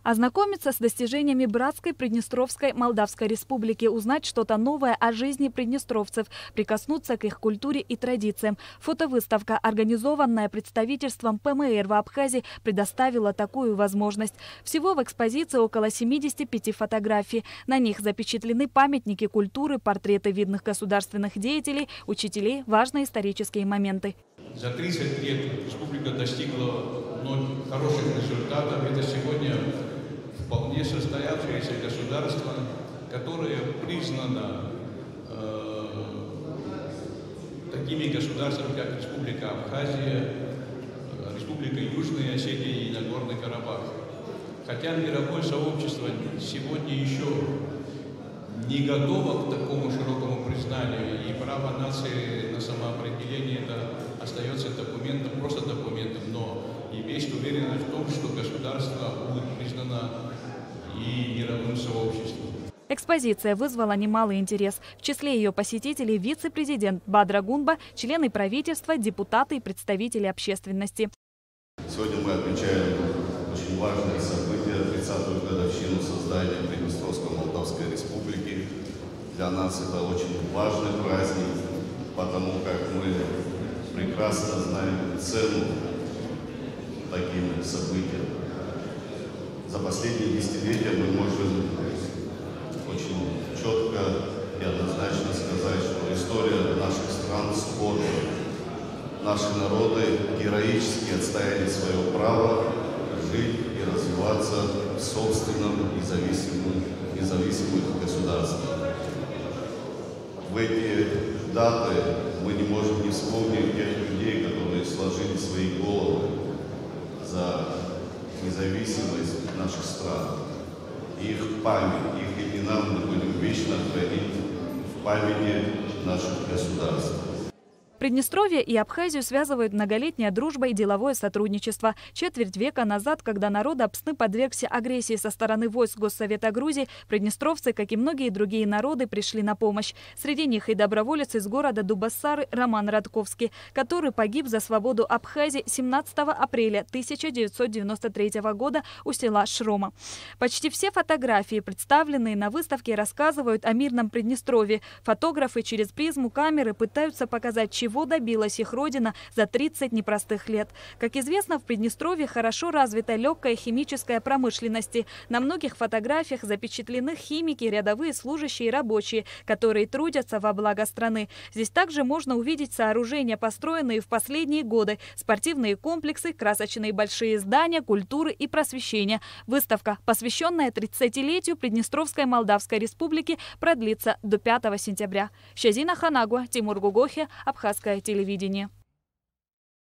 Ознакомиться с достижениями братской Приднестровской Молдавской Республики, узнать что-то новое о жизни приднестровцев, прикоснуться к их культуре и традициям. Фотовыставка, организованная представительством ПМР в Абхазии, предоставила такую возможность. Всего в экспозиции около 75 фотографий. На них запечатлены памятники культуры, портреты видных государственных деятелей, учителей, важные исторические моменты. За 30 лет республика достигла многих хороших результатов. Это сегодня вполне состоявшееся государство, которое признано такими государствами, как Республика Абхазия, Республика Южная Осетия и Нагорный Карабах. Хотя мировое сообщество сегодня еще не готово к такому широкому признанию, и право нации на самоопределение это остается документом, просто документом, но и есть уверенность в том, что государство будет признано и мировым сообществом. Экспозиция вызвала немалый интерес. В числе ее посетителей вице-президент Бадра Гунба, члены правительства, депутаты и представители общественности. Сегодня мы отмечаем очень важное событие, 30-ю годовщину создания Приднестровской Молдавской Республики. Для нас это очень важный праздник, потому как мы прекрасно знаем цену таким событиям. За последние десятилетия мы можем очень четко и однозначно сказать, что история наших стран схожа. Наши народы героически отстояли свое право жить и развиваться в собственном независимых государствах. В эти даты мы не можем не вспомнить тех людей, которые сложили свои головы за независимость наших стран. Их память, их имена мы будем вечно хранить в памяти наших государств. Приднестровье и Абхазию связывают многолетняя дружба и деловое сотрудничество. Четверть века назад, когда народ Апсны подвергся агрессии со стороны войск Госсовета Грузии, приднестровцы, как и многие другие народы, пришли на помощь. Среди них и доброволец из города Дубассары Роман Радковский, который погиб за свободу Абхазии 17 апреля 1993 года у села Шрома. Почти все фотографии, представленные на выставке, рассказывают о мирном Приднестровье. Фотографы через призму камеры пытаются показать, чего добилась их родина за 30 непростых лет. Как известно, в Приднестровье хорошо развита легкая химическая промышленность. На многих фотографиях запечатлены химики, рядовые служащие и рабочие, которые трудятся во благо страны. Здесь также можно увидеть сооружения, построенные в последние годы, спортивные комплексы, красочные большие здания, культуры и просвещения. Выставка, посвященная 30-летию Приднестровской Молдавской Республики, продлится до 5 сентября. Шазина Ханагуа, Тимур Гугохи, Абхазское телевидение.